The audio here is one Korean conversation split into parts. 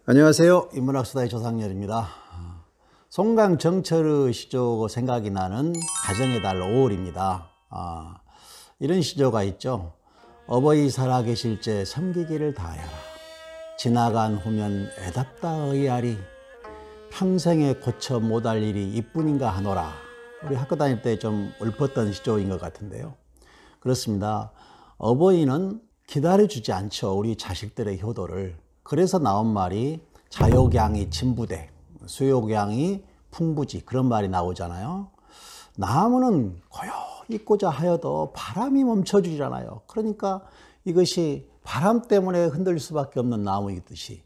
안녕하세요. 인문학수다의 조상렬입니다. 송강정철의 시조가 생각이 나는 가정의 달 5월입니다. 이런 시조가 있죠. 어버이 살아계실 때 섬기기를 다하여라. 지나간 후면 애답다 의아리. 평생에 고쳐 못할 일이 이뿐인가 하노라. 우리 학교 다닐 때 좀 읊었던 시조인 것 같은데요. 그렇습니다. 어버이는 기다려주지 않죠. 우리 자식들의 효도를. 그래서 나온 말이 자욕양이 진부대, 수욕양이 풍부지, 그런 말이 나오잖아요. 나무는 고요 있고자 하여도 바람이 멈춰주잖아요. 그러니까 이것이 바람 때문에 흔들릴 수밖에 없는 나무이듯이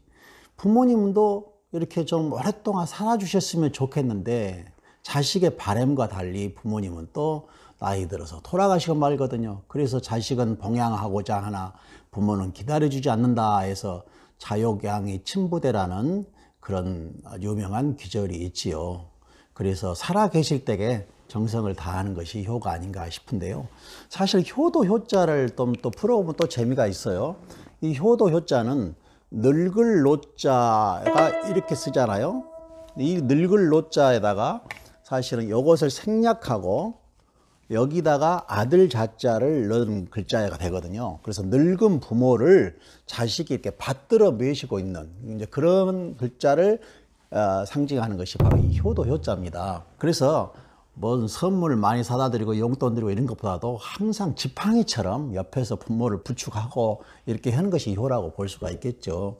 부모님도 이렇게 좀 오랫동안 살아주셨으면 좋겠는데 자식의 바람과 달리 부모님은 또 나이 들어서 돌아가시고 말거든요. 그래서 자식은 봉양하고자 하나 부모는 기다려주지 않는다 해서 자욕양이 친부대라는 그런 유명한 기절이 있지요. 그래서 살아계실 때에 정성을 다하는 것이 효가 아닌가 싶은데요. 사실 효도 효자를 또 풀어보면 또 재미가 있어요. 이 효도 효자는 늙을 노자가 이렇게 쓰잖아요. 이 늙을 노자에다가 사실은 이것을 생략하고 여기다가 아들 자자를 넣은 글자가 되거든요. 그래서 늙은 부모를 자식이 이렇게 받들어 매시고 있는 이제 그런 글자를 상징하는 것이 바로 이 효도 효자입니다. 그래서 뭔 선물 많이 사다 드리고 용돈 드리고 이런 것보다도 항상 지팡이처럼 옆에서 부모를 부축하고 이렇게 하는 것이 효라고 볼 수가 있겠죠.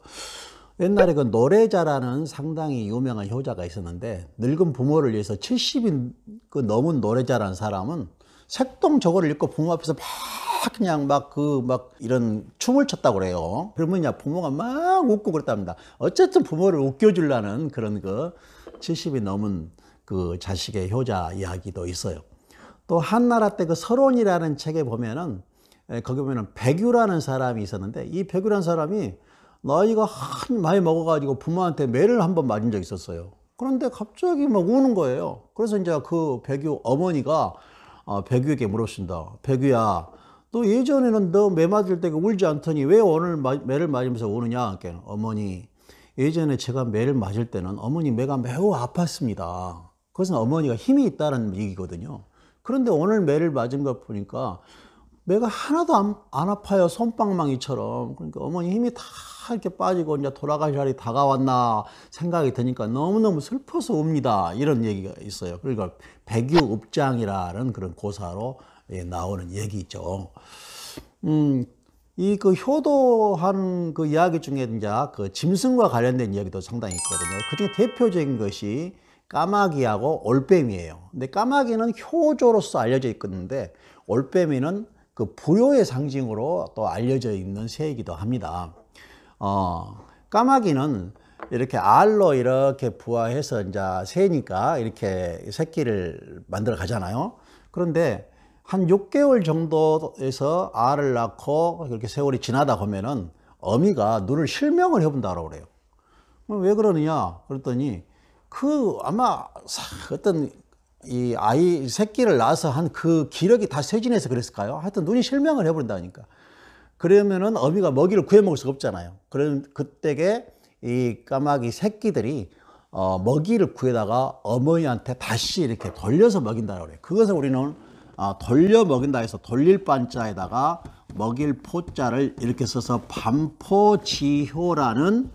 옛날에 그 노래자라는 상당히 유명한 효자가 있었는데 늙은 부모를 위해서 70이 넘은 노래자라는 사람은 색동저고를 읽고 부모 앞에서 그냥 이런 춤을 췄다고 그래요. 그러면 부모가 막 웃고 그랬답니다. 어쨌든 부모를 웃겨주려는 그런 70이 넘은 그 자식의 효자 이야기도 있어요. 또 한나라 때 그 설원이라는 책에 보면은 거기 보면은 백유라는 사람이 있었는데 이 백유라는 사람이 나이가 많이 먹어가지고 부모한테 매를 한번 맞은 적이 있었어요. 그런데 갑자기 막 우는 거예요. 그래서 이제 그 백유 어머니가 백유에게 물었습니다. 백유야, 너 예전에는 너 매 맞을 때 울지 않더니 왜 오늘 매를 맞으면서 우느냐? 그러니까 어머니, 예전에 제가 매를 맞을 때는 어머니 매가 매우 아팠습니다. 그것은 어머니가 힘이 있다는 얘기거든요. 그런데 오늘 매를 맞은 거 보니까 매가 하나도 안 아파요. 솜방망이처럼. 그러니까 어머니 힘이 다 이렇게 빠지고 이제 돌아가실 날이 다가왔나 생각이 드니까 너무너무 슬퍼서 웁니다. 이런 얘기가 있어요. 그러니까 백유읍장이라는 그런 고사로 나오는 얘기죠. 이 효도한 그 이야기 중에 이제 그 짐승과 관련된 이야기도 상당히 있거든요. 그중에 대표적인 것이 까마귀하고 올빼미예요. 근데 까마귀는 효조로서 알려져 있는데 올빼미는 그 불효의 상징으로 또 알려져 있는 새이기도 합니다. 까마귀는 이렇게 알로 이렇게 부화해서 이제 새니까 이렇게 새끼를 만들어 가잖아요. 그런데 한 6개월 정도에서 알을 낳고 이렇게 세월이 지나다 보면은 어미가 눈을 실명을 해본다고 그래요. 왜 그러느냐? 그랬더니 아마 어떤 이 아이 새끼를 낳아서 한 그 기력이 다 쇠진해서 그랬을까요? 하여튼 눈이 실명을 해버린다니까. 그러면은 어미가 먹이를 구해 먹을 수가 없잖아요. 그런 그때에 이 까마귀 새끼들이 먹이를 구해다가 어머니한테 다시 이렇게 돌려서 먹인다고 그래요. 그것을 우리는 돌려 먹인다 해서 돌릴 반자에다가 먹일 포자를 이렇게 써서 반포지효라는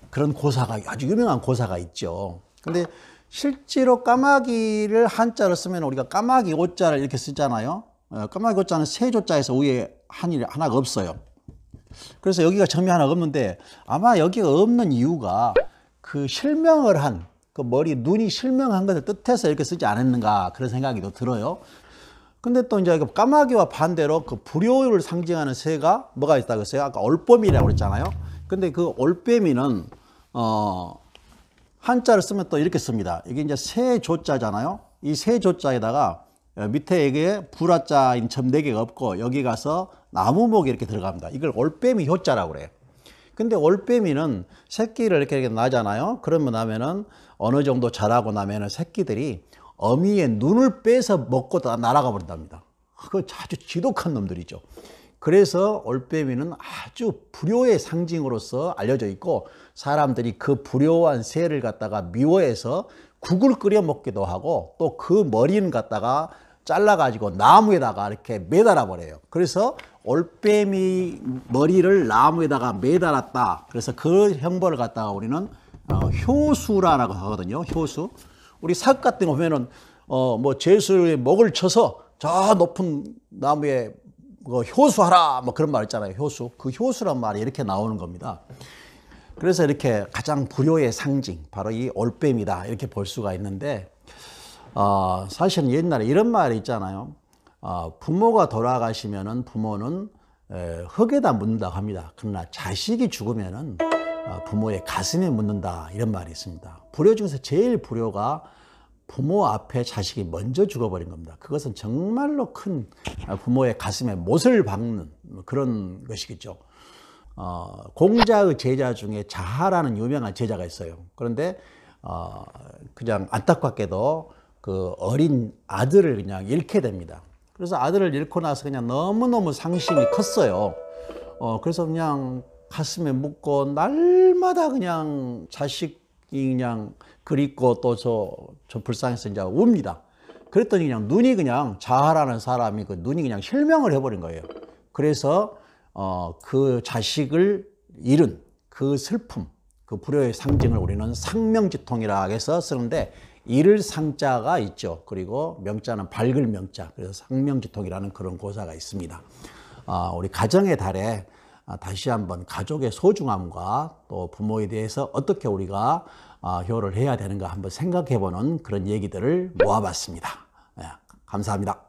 그런 고사가 아주 유명한 고사가 있죠. 근데 실제로 까마귀를 한자로 쓰면 우리가 까마귀 오자를 이렇게 쓰잖아요. 까마귀 오자는 세 조자에서 위에 한이 하나가 없어요. 그래서 여기가 점이 하나 없는데 아마 여기가 없는 이유가 그 실명을 한 그 눈이 실명한 것을 뜻해서 이렇게 쓰지 않았는가 그런 생각이 또 들어요. 근데 또 이제 까마귀와 반대로 그 불효를 상징하는 새가 뭐가 있다고 했어요? 아까 올빼미라고 그랬잖아요. 근데 그 올빼미는 한자를 쓰면 또 이렇게 씁니다. 이게 이제 세 조자잖아요. 이 세 조자에다가 밑에 여기에 불화자인 점 4개가 없고 여기 가서 나무목이 이렇게 들어갑니다. 이걸 올빼미 효자라고 그래요. 근데 올빼미는 새끼를 이렇게 낳잖아요. 그러면 나면은 어느 정도 자라고 나면은 새끼들이 어미의 눈을 빼서 먹고 다 날아가 버린답니다. 그거 아주 지독한 놈들이죠. 그래서 올빼미는 아주 불효의 상징으로서 알려져 있고 사람들이 그 불효한 새를 갖다가 미워해서 국을 끓여 먹기도 하고 또 그 머리는 갖다가 잘라가지고 나무에다가 이렇게 매달아 버려요. 그래서 올빼미 머리를 나무에다가 매달았다. 그래서 그 형벌을 갖다가 우리는 효수라고 하거든요. 효수. 우리 사극 같은 거 보면은 뭐 죄수의 목을 쳐서 저 높은 나무에 효수하라 뭐 그런 말 있잖아요. 효수. 그 효수란 말이 이렇게 나오는 겁니다. 그래서 이렇게 가장 불효의 상징 바로 이 올빼미다 이렇게 볼 수가 있는데 사실은 옛날에 이런 말이 있잖아요. 부모가 돌아가시면은 부모는 흙에다 묻는다고 합니다. 그러나 자식이 죽으면은 부모의 가슴에 묻는다 이런 말이 있습니다. 불효 중에서 제일 불효가 부모 앞에 자식이 먼저 죽어버린 겁니다. 그것은 정말로 큰 부모의 가슴에 못을 박는 그런 것이겠죠. 공자의 제자 중에 자하라는 유명한 제자가 있어요. 그런데 그냥 안타깝게도 그 어린 아들을 그냥 잃게 됩니다. 그래서 아들을 잃고 나서 그냥 너무너무 상심이 컸어요. 그래서 그냥 가슴에 묻고 날마다 그냥 자식이 그냥 그립고 또 저 불쌍해서 이제 웁니다. 그랬더니 그냥 눈이 그냥 자하라는 사람이 그 눈이 그냥 실명을 해버린 거예요. 그래서 그 자식을 잃은 그 슬픔, 그 불효의 상징을 우리는 상명지통이라 해서 쓰는데 잃을 상자가 있죠. 그리고 명자는 밝을 명자. 그래서 상명지통이라는 그런 고사가 있습니다. 우리 가정의 달에 다시 한번 가족의 소중함과 또 부모에 대해서 어떻게 우리가 효를 해야 되는가 한번 생각해 보는 그런 얘기들을 모아봤습니다. 감사합니다.